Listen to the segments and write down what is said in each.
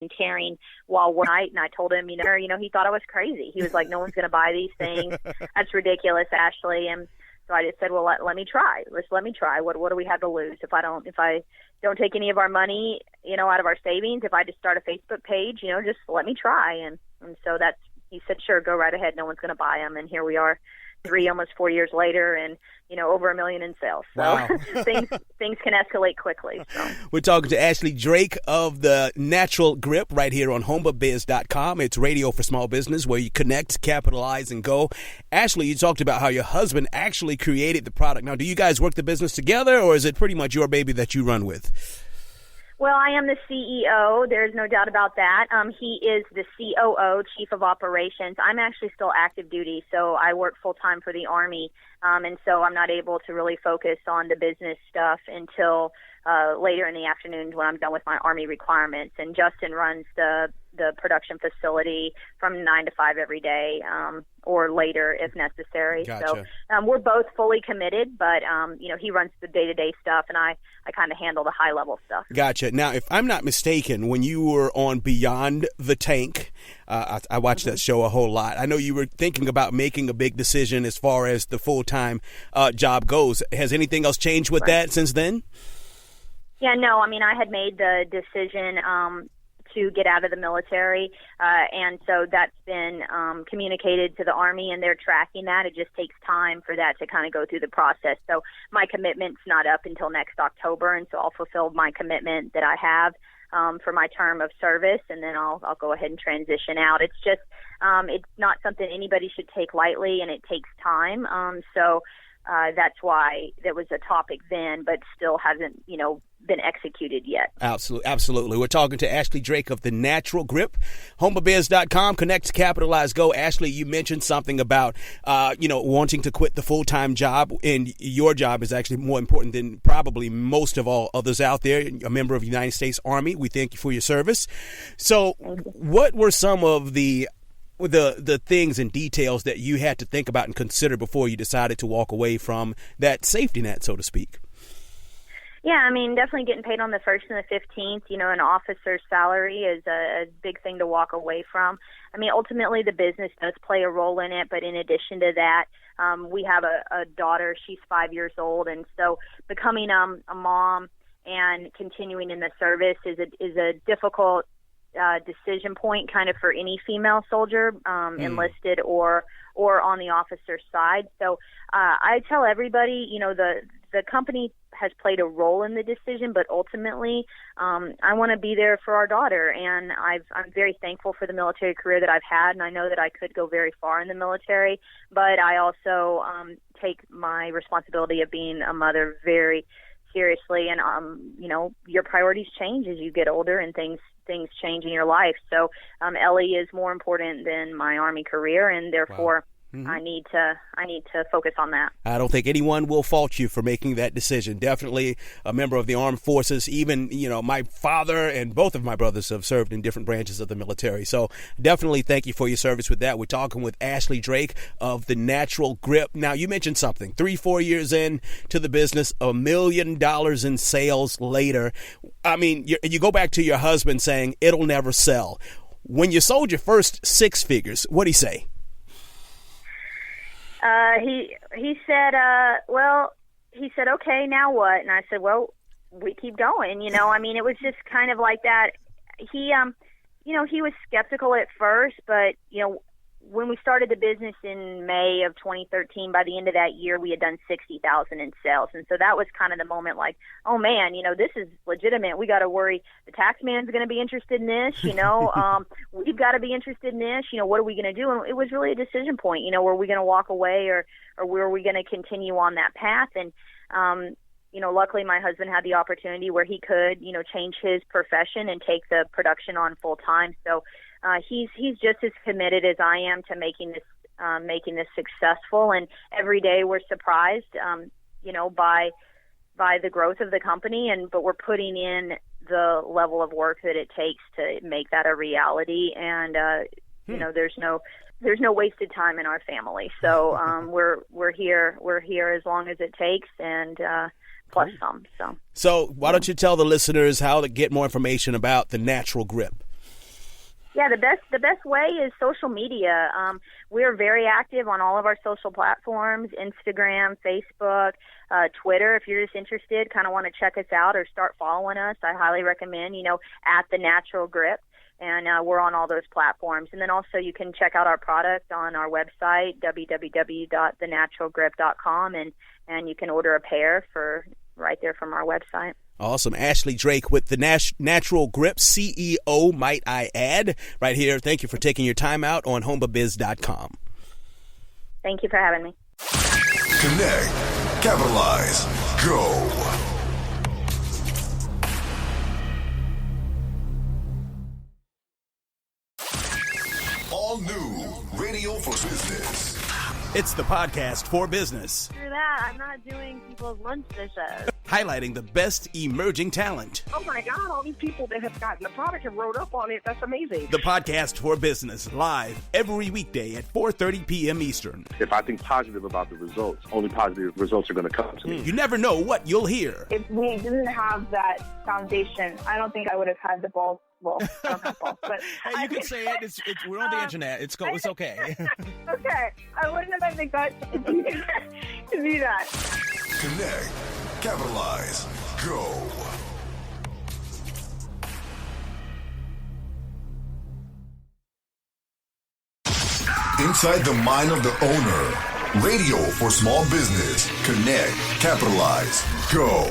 and tearing while we're night. And I told him, he thought I was crazy. He was like, no one's going to buy these things. That's ridiculous, Ashley. And so I just said, well, let me try. Let me try. What do we have to lose if I don't take any of our money, out of our savings? If I just start a Facebook page, just let me try. And so he said, sure, go right ahead. No one's going to buy them. And here we are, almost 4 years later, and over $1 million in sales. So wow. things can escalate quickly. So. We're talking to Ashley Drake of the Natural Grip right here on HomeBiz.com. It's radio for small business where you connect, capitalize, and go. Ashley, you talked about how your husband actually created the product. Now, do you guys work the business together, or is it pretty much your baby that you run with? Well, I am the CEO. There's no doubt about that. He is the COO, Chief of Operations. I'm actually still active duty, so I work full-time for the Army, and so I'm not able to really focus on the business stuff until later in the afternoon when I'm done with my Army requirements. And Justin runs the production facility from 9 to 5 every day, or later if necessary. Gotcha. So we're both fully committed, but he runs the day-to-day stuff, and I kind of handle the high-level stuff. Gotcha. Now, if I'm not mistaken, when you were on Beyond the Tank, I watched that show a whole lot. I know you were thinking about making a big decision as far as the full-time job goes. Has anything else changed with that since then? Yeah, no. I mean, I had made the decision to get out of the military, and so that's been communicated to the Army, and they're tracking that. It just takes time for that to kind of go through the process. So my commitment's not up until next October, and so I'll fulfill my commitment that I have for my term of service, and then I'll go ahead and transition out. It's just it's not something anybody should take lightly, and it takes time. So that's why there was a topic then, but still hasn't, been executed yet. Absolutely. We're talking to Ashley Drake of the Natural Grip. HomeBiz.com, connect, capitalize, go. Ashley, you mentioned something about, wanting to quit the full-time job, and your job is actually more important than probably most of all others out there. A member of the United States Army. We thank you for your service. So what were some of the things and details that you had to think about and consider before you decided to walk away from that safety net, so to speak? Yeah, I mean, definitely getting paid on the 1st and the 15th, an officer's salary is a big thing to walk away from. I mean, ultimately the business does play a role in it, but in addition to that, we have a daughter. She's 5 years old, and so becoming a mom and continuing in the service is a difficult decision point kind of for any female soldier, enlisted or on the officer's side. So I tell everybody, the company has played a role in the decision, but ultimately I want to be there for our daughter, and I'm very thankful for the military career that I've had, and I know that I could go very far in the military, but I also take my responsibility of being a mother very seriously, and your priorities change as you get older and things change in your life. So Ellie is more important than my Army career, and therefore Wow. Mm-hmm. I need to focus on that. I don't think anyone will fault you for making that decision. Definitely a member of the armed forces. Even, my father and both of my brothers have served in different branches of the military. So definitely thank you for your service with that. We're talking with Ashley Drake of the Natural Grip. Now, you mentioned something. 3-4 years in to the business, $1 million in sales later. I mean, you go back to your husband saying it'll never sell. When you sold your first 6 figures, what'd he say? He said, okay, now what? And I said, well, we keep going, I mean, it was just kind of like that. He was skeptical at first, but, when we started the business in May of 2013, by the end of that year, we had done $60,000 in sales. And so that was kind of the moment like, oh man, this is legitimate. We got to worry. The tax man's going to be interested in this, we've got to be interested in this, what are we going to do? And it was really a decision point, were we going to walk away or were we going to continue on that path? And, luckily my husband had the opportunity where he could, change his profession and take the production on full time. So, he's just as committed as I am to making this successful. And every day we're surprised, by the growth of the company. But we're putting in the level of work that it takes to make that a reality. And there's no wasted time in our family. So we're here as long as it takes, and plus some. So why don't you tell the listeners how to get more information about the Natural Grip? Yeah, the best way is social media. We're very active on all of our social platforms: Instagram, Facebook, Twitter. If you're just interested, kind of want to check us out or start following us, I highly recommend. At The Natural Grip, and we're on all those platforms. And then also you can check out our product on our website, www.thenaturalgrip.com, and you can order a pair for right there from our website. Awesome. Ashley Drake with the Natural Grip, CEO, might I add, right here. Thank you for taking your time out on homeabiz.com. Thank you for having me. Connect, capitalize, go. All new Radio for Business. It's the podcast for business. After that, I'm not doing people's lunch dishes. Highlighting the best emerging talent. Oh my God, all these people that have gotten the product and wrote up on it. That's amazing. The podcast for business, live every weekday at 4:30 p.m. Eastern. If I think positive about the results, only positive results are going to come to me. You never know what you'll hear. If we didn't have that foundation, I don't think I would have had the balls. Well, I don't have balls, but hey, you can say it. We're on the internet. It's okay. Okay, I wouldn't have had the guts to do that. Connect, capitalize, go. Inside the mind of the owner. Radio for small business. Connect, capitalize, go.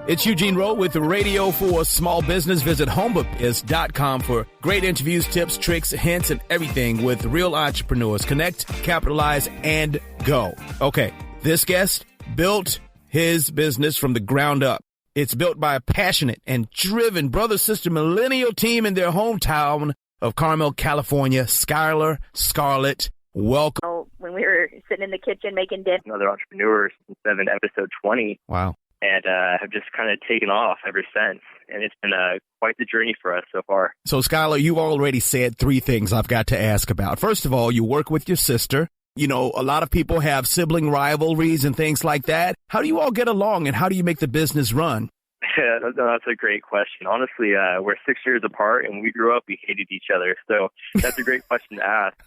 It's Eugene Rowe with Radio for Small Business. Visit homeabiz.com for great interviews, tips, tricks, hints, and everything with real entrepreneurs. Connect, capitalize, and go. Okay, this guest built his business from the ground up. It's built by a passionate and driven brother-sister millennial team in their hometown of Carmel, California. Skylar, Scarlett, welcome. When we were sitting in the kitchen making dinner. Another entrepreneur since episode 20. Wow. And have just kind of taken off ever since. And it's been quite the journey for us so far. So, Skylar, you already said three things I've got to ask about. First of all, you work with your sister. A lot of people have sibling rivalries and things like that. How do you all get along, and how do you make the business run? Yeah, that's a great question. Honestly, we're 6 years apart, and we grew up, we hated each other. So that's a great question to ask.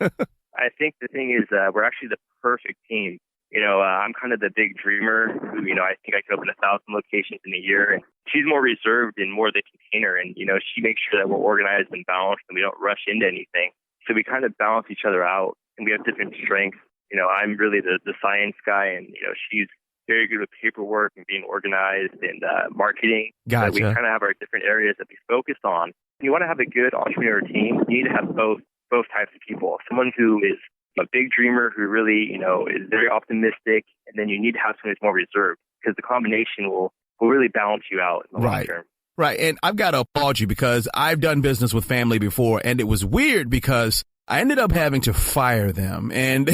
I think the thing is we're actually the perfect team. I'm kind of the big dreamer who, I think I could open 1,000 locations in a year. And she's more reserved and more the container. And, she makes sure that we're organized and balanced and we don't rush into anything. So we kind of balance each other out, and we have different strengths. I'm really the science guy, and, she's very good with paperwork and being organized and marketing. Gotcha. So we kind of have our different areas that we focus on. You want to have a good entrepreneur team, you need to have both types of people. Someone who is a big dreamer who really, is very optimistic, and then you need to have someone who's more reserved, because the combination will really balance you out in the long term. Right. And I've got to applaud you, because I've done business with family before, and it was weird because I ended up having to fire them, and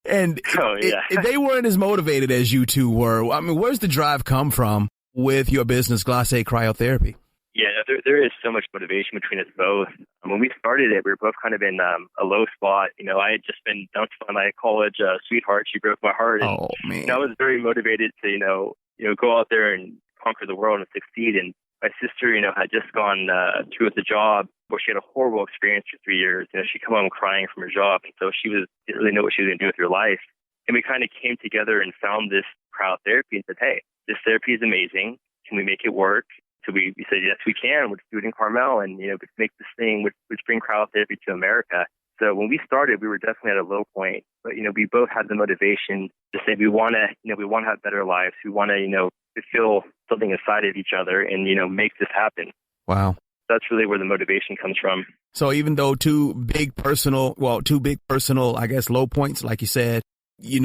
they weren't as motivated as you two were. I mean, where's the drive come from with your business, Glacé Cryotherapy? Yeah, there is so much motivation between us both. When we started it, we were both kind of in a low spot. I had just been dumped by my college sweetheart. She broke my heart. And, oh, man. I was very motivated to, go out there and conquer the world and succeed. And my sister, had just gone to the job where she had a horrible experience for 3 years. She come home crying from her job. And so she didn't really know what she was going to do with her life. And we kind of came together and found this cryotherapy and said, hey, this therapy is amazing. Can we make it work? So we said, yes, we can. We'll do it in Carmel and, make this thing, which bring cryotherapy to America. So when we started, we were definitely at a low point. But, we both had the motivation to say we want to have better lives. We want to feel something inside of each other and, make this happen. Wow. That's really where the motivation comes from. So even though two big personal, I guess, low points, like you said, you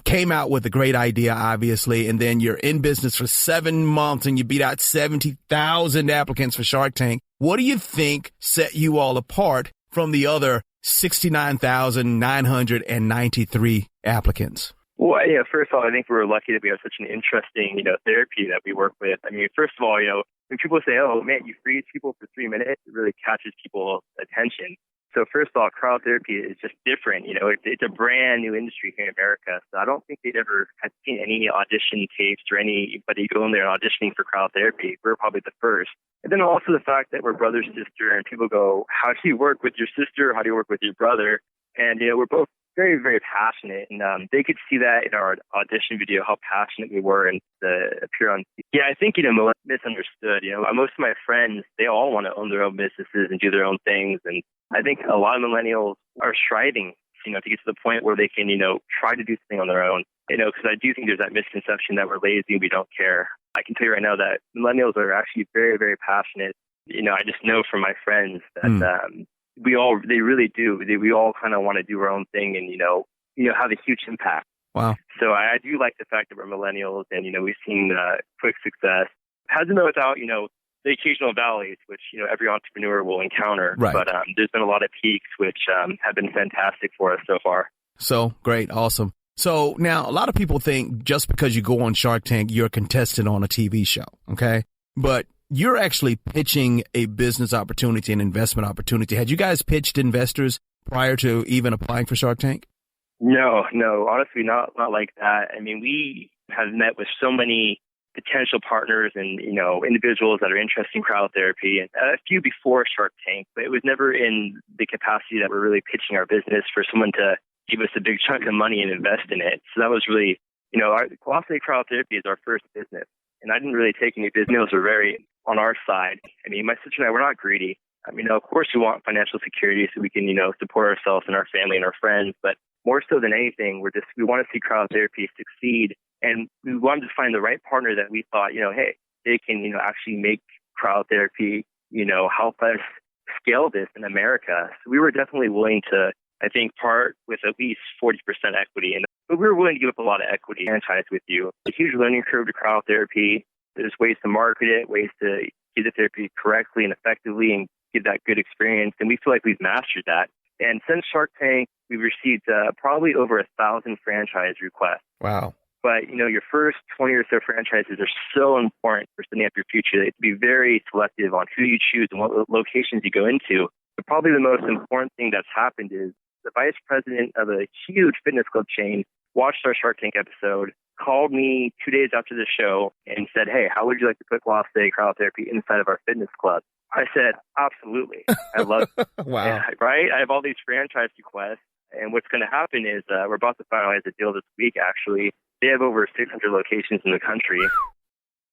came out with a great idea, obviously, and then you're in business for 7 months and you beat out 70,000 applicants for Shark Tank. What do you think set you all apart from the other 69,993 applicants? Well, first of all, I think we're lucky that we have such an interesting, therapy that we work with. I mean, first of all, when people say, oh, man, you freeze people for 3 minutes, it really catches people's attention. So first of all, cryotherapy is just different. It's a brand new industry here in America. So I don't think they'd ever had seen any audition tapes or anybody going there auditioning for cryotherapy. We're probably the first. And then also the fact that we're brother, sister, and people go, how do you work with your sister? How do you work with your brother? And, we're both very, very passionate. And they could see that in our audition video, how passionate we were and appear on. Yeah, I think, misunderstood. Most of my friends, they all want to own their own businesses and do their own things. And I think a lot of millennials are striving, to get to the point where they can, try to do something on their own. Because I do think there's that misconception that we're lazy and we don't care. I can tell you right now that millennials are actually very, very passionate. I just know from my friends that they really do. We all kind of want to do our own thing and, have a huge impact. Wow. So I do like the fact that we're millennials and, we've seen quick success. Hasn't been without, the occasional valleys, which, every entrepreneur will encounter. Right. But there's been a lot of peaks, which have been fantastic for us so far. So great. Awesome. So now a lot of people think just because you go on Shark Tank, you're a contestant on a TV show. Okay. But you're actually pitching a business opportunity, an investment opportunity. Had you guys pitched investors prior to even applying for Shark Tank? No, honestly, not like that. I mean, we have met with so many potential partners and, individuals that are interested in cryotherapy and a few before Shark Tank, but it was never in the capacity that we're really pitching our business for someone to give us a big chunk of money and invest in it. So that was really, our Velocity Cryotherapy is our first business. And I didn't really take any business. We're very on our side. I mean, my sister and I, we're not greedy. I mean, of course we want financial security so we can, support ourselves and our family and our friends. But more so than anything, we want to see cryotherapy succeed. And we wanted to find the right partner that we thought, hey, they can, actually make cryotherapy, help us scale this in America. So we were definitely willing to, I think, part with at least 40% equity. But we were willing to give up a lot of equity and franchise with you. A huge learning curve to cryotherapy. There's ways to market it, ways to give the therapy correctly and effectively and give that good experience. And we feel like we've mastered that. And since Shark Tank, we've received probably over 1,000 franchise requests. Wow. But, your first 20 or so franchises are so important for setting up your future. They have to be very selective on who you choose and what locations you go into. But probably the most important thing that's happened is the vice president of a huge fitness club chain watched our Shark Tank episode, called me 2 days after the show and said, hey, how would you like to put Velocity Cryotherapy inside of our fitness club? I said, absolutely. I love it. Wow. Yeah, right? I have all these franchise requests. And what's going to happen is we're about to finalize a deal this week, actually. They have over 600 locations in the country.